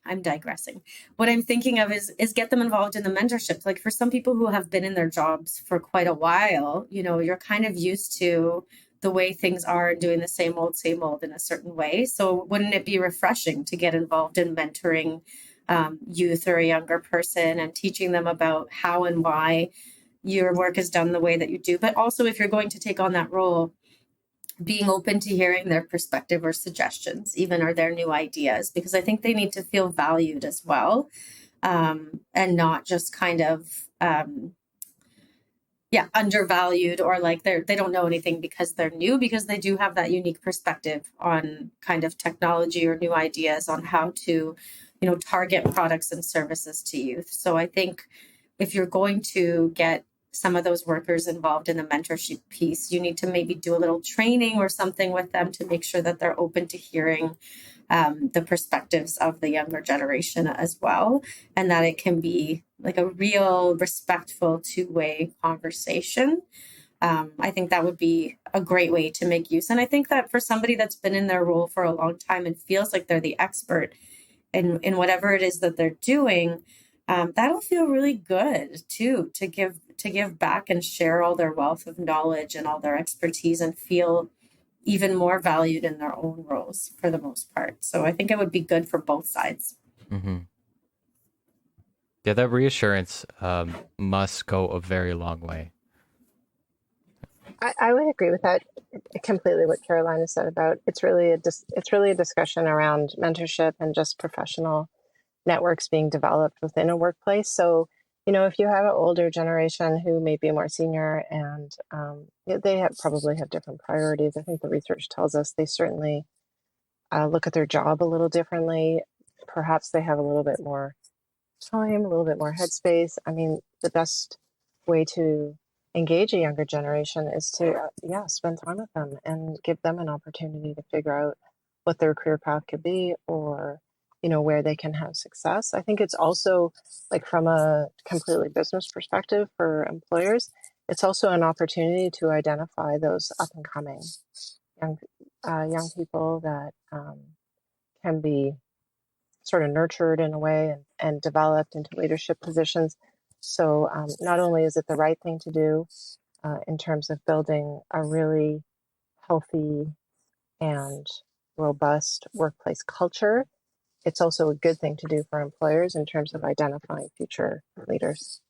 I'm digressing. What I'm thinking of is get them involved in the mentorship. Like for some people who have been in their jobs for quite a while, you're kind of used to the way things are and doing the same old in a certain way. So wouldn't it be refreshing to get involved in mentoring youth or a younger person and teaching them about how and why your work is done the way that you do? But also, if you're going to take on that role, being open to hearing their perspective or suggestions, even, or their new ideas, because I think they need to feel valued as well, and not just kind of, undervalued, or like they don't know anything because they're new, because they do have that unique perspective on kind of technology or new ideas on how to, target products and services to youth. So I think if you're going to get some of those workers involved in the mentorship piece. You need to maybe do a little training or something with them to make sure that they're open to hearing the perspectives of the younger generation as well, and that it can be like a real respectful two-way conversation. I think that would be a great way to make use. And I think that for somebody that's been in their role for a long time and feels like they're the expert in whatever it is that they're doing, that'll feel really good too, to give back and share all their wealth of knowledge and all their expertise and feel even more valued in their own roles for the most part. So I think it would be good for both sides. Mm-hmm. Yeah, that reassurance must go a very long way. I would agree with that completely. What Carolina said about it's really a discussion around mentorship and just professional networks being developed within a workplace. So, if you have an older generation who may be more senior and they probably have different priorities. I think the research tells us they certainly look at their job a little differently. Perhaps they have a little bit more time, a little bit more headspace. I mean, the best way to engage a younger generation is to, spend time with them and give them an opportunity to figure out what their career path could be or, where they can have success. I think it's also like from a completely business perspective for employers, it's also an opportunity to identify those up and coming young people that can be sort of nurtured in a way and developed into leadership positions. So not only is it the right thing to do in terms of building a really healthy and robust workplace culture, it's also a good thing to do for employers in terms of identifying future leaders.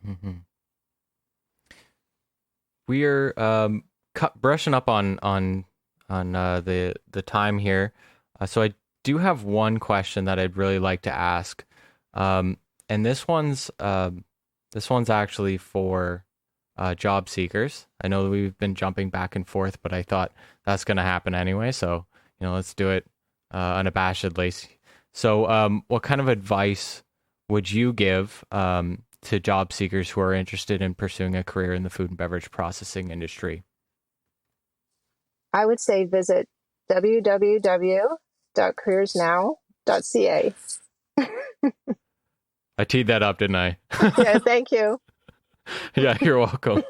Mm-hmm. We are brushing up on the time here, so I do have one question that I'd really like to ask, and this one's actually for job seekers. I know that we've been jumping back and forth, but I thought that's going to happen anyway, so let's do it unabashedly. So, what kind of advice would you give to job seekers who are interested in pursuing a career in the food and beverage processing industry? I would say visit www.careersnow.ca. I teed that up, didn't I? Yeah, thank you. Yeah, you're welcome.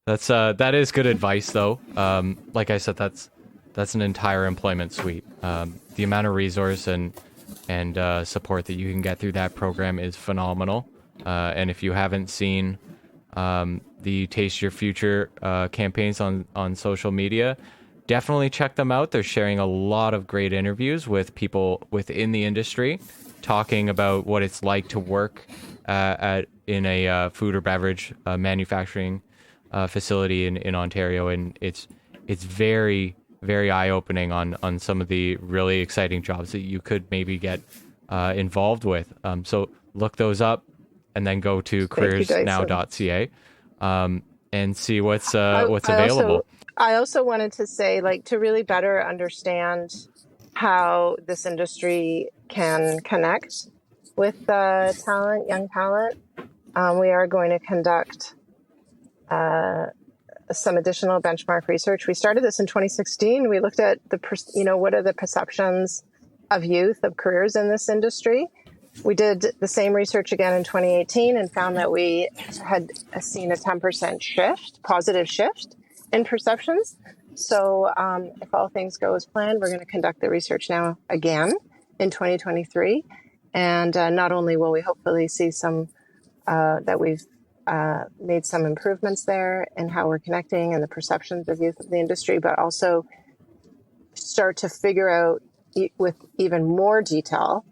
That is good advice, though. Like I said, that's an entire employment suite. The amount of resource and support that you can get through that program is phenomenal. And if you haven't seen the Taste Your Future campaigns on social media, definitely check them out. They're sharing a lot of great interviews with people within the industry, talking about what it's like to work in a food or beverage manufacturing facility in Ontario, and it's very, very eye-opening on some of the really exciting jobs that you could maybe get involved with. So look those up, and then go to careersnow.ca and see what's available. I also wanted to say, to really better understand how this industry can connect with young talent, we are going to conduct some additional benchmark research. We started this in 2016. We looked at what are the perceptions of youth, of careers in this industry. We did the same research again in 2018 and found that we had seen a 10% positive shift in perceptions. So if all things go as planned, we're going to conduct the research now again in 2023. And not only will we hopefully see that we've made some improvements there in how we're connecting and the perceptions of youth of the industry, but also start to figure out with even more detail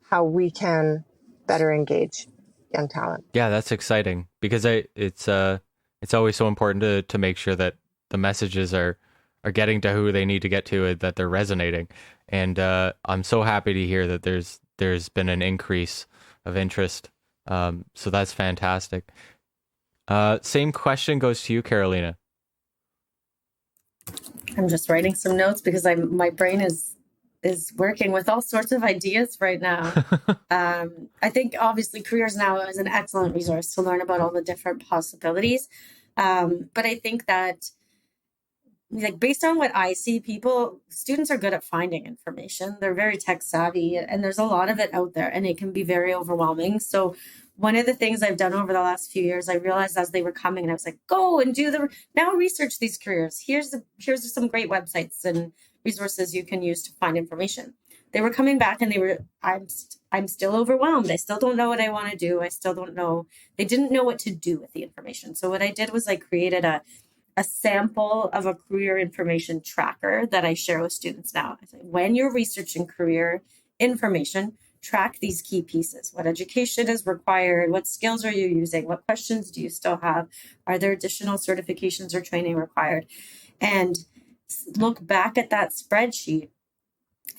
how we can better engage young talent. Yeah, that's exciting because it's always so important to make sure that the messages are getting to who they need to get to, that they're resonating. And I'm so happy to hear that there's been an increase of interest. So that's fantastic. Same question goes to you, Carolina. I'm just writing some notes because my brain is is working with all sorts of ideas right now. I think obviously Careers Now is an excellent resource to learn about all the different possibilities. But I think that, like, based on what I see, students are good at finding information. They're very tech savvy, and there's a lot of it out there, and it can be very overwhelming. So one of the things I've done over the last few years, I realized as they were coming, and I was like, go and now research these careers. Here's some great websites and resources you can use to find information. They were coming back and I'm still overwhelmed. I still don't know what I want to do. I still don't know. They didn't know what to do with the information. So what I did was I created a sample of a career information tracker that I share with students now. I say, when you're researching career information, track these key pieces. What education is required? What skills are you using? What questions do you still have? Are there additional certifications or training required? And look back at that spreadsheet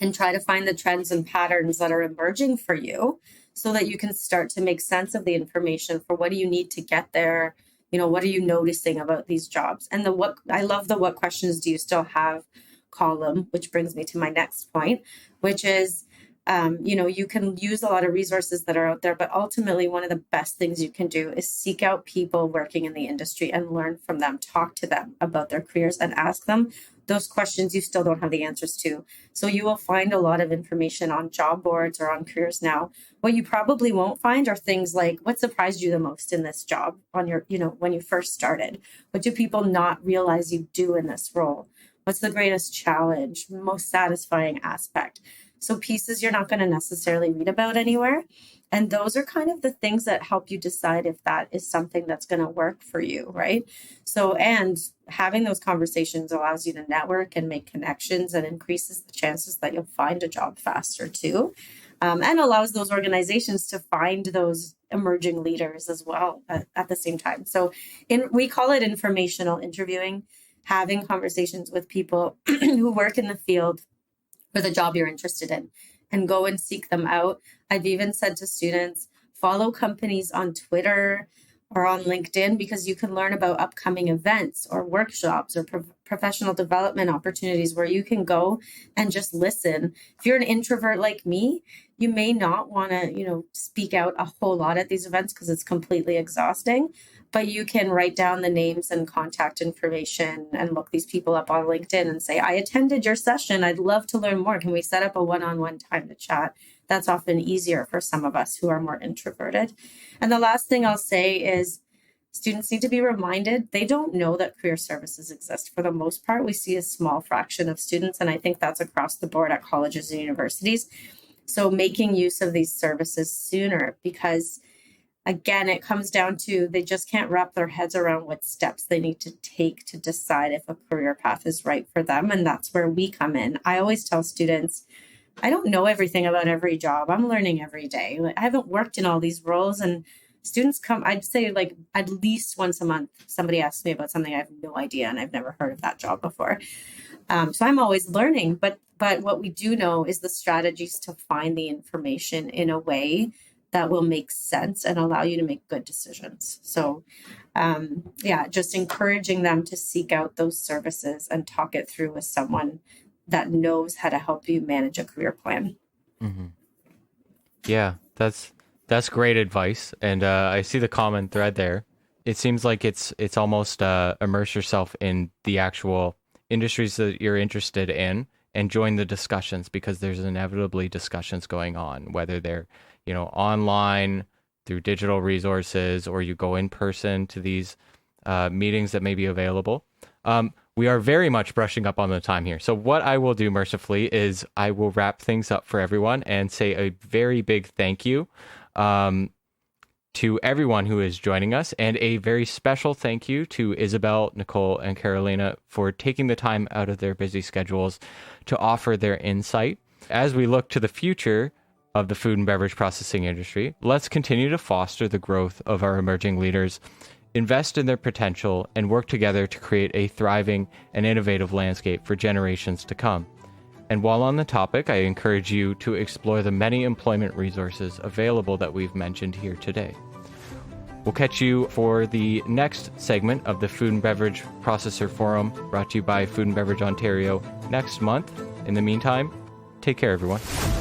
and try to find the trends and patterns that are emerging for you so that you can start to make sense of the information for what do you need to get there. What are you noticing about these jobs? And I love the what questions do you still have column, which brings me to my next point, which is, you can use a lot of resources that are out there, but ultimately one of the best things you can do is seek out people working in the industry and learn from them, talk to them about their careers and ask them those questions you still don't have the answers to. So you will find a lot of information on job boards or on Careers Now. What you probably won't find are things like, what surprised you the most in this job on your, when you first started? What do people not realize you do in this role? What's the greatest challenge, most satisfying aspect? So pieces you're not going to necessarily read about anywhere. And those are kind of the things that help you decide if that is something that's going to work for you, right? So, and having those conversations allows you to network and make connections and increases the chances that you'll find a job faster too. And allows those organizations to find those emerging leaders as well at the same time. So we call it informational interviewing, having conversations with people who work in the field for the job you're interested in, and go and seek them out. I've even said to students, follow companies on Twitter or on LinkedIn because you can learn about upcoming events or workshops or professional development opportunities where you can go and just listen. If you're an introvert like me, you may not want to, speak out a whole lot at these events because it's completely exhausting, but you can write down the names and contact information and look these people up on LinkedIn and say, I attended your session. I'd love to learn more. Can we set up a one-on-one time to chat? That's often easier for some of us who are more introverted. And the last thing I'll say is students need to be reminded they don't know that career services exist. For the most part, we see a small fraction of students, and I think that's across the board at colleges and universities. So making use of these services sooner, because again, it comes down to they just can't wrap their heads around what steps they need to take to decide if a career path is right for them. And that's where we come in. I always tell students, I don't know everything about every job. I'm learning every day. I haven't worked in all these roles, and students come, I'd say like at least once a month, somebody asks me about something I have no idea and I've never heard of that job before. So I'm always learning, but what we do know is the strategies to find the information in a way that will make sense and allow you to make good decisions. So just encouraging them to seek out those services and talk it through with someone that knows how to help you manage a career plan. Mm-hmm. Yeah, that's great advice. And I see the common thread there. It seems like it's almost immerse yourself in the actual industries that you're interested in and join the discussions, because there's inevitably discussions going on, whether they're online through digital resources or you go in person to these meetings that may be available. We are very much brushing up on the time here. So what I will do mercifully is I will wrap things up for everyone and say a very big thank you to everyone who is joining us, and a very special thank you to Isabel, Nicole, and Carolina for taking the time out of their busy schedules to offer their insight. As we look to the future of the food and beverage processing industry, let's continue to foster the growth of our emerging leaders, invest in their potential, and work together to create a thriving and innovative landscape for generations to come. And while on the topic, I encourage you to explore the many employment resources available that we've mentioned here today. We'll catch you for the next segment of the Food and Beverage Processor Forum, brought to you by Food and Beverage Ontario next month. In the meantime, Take care, everyone.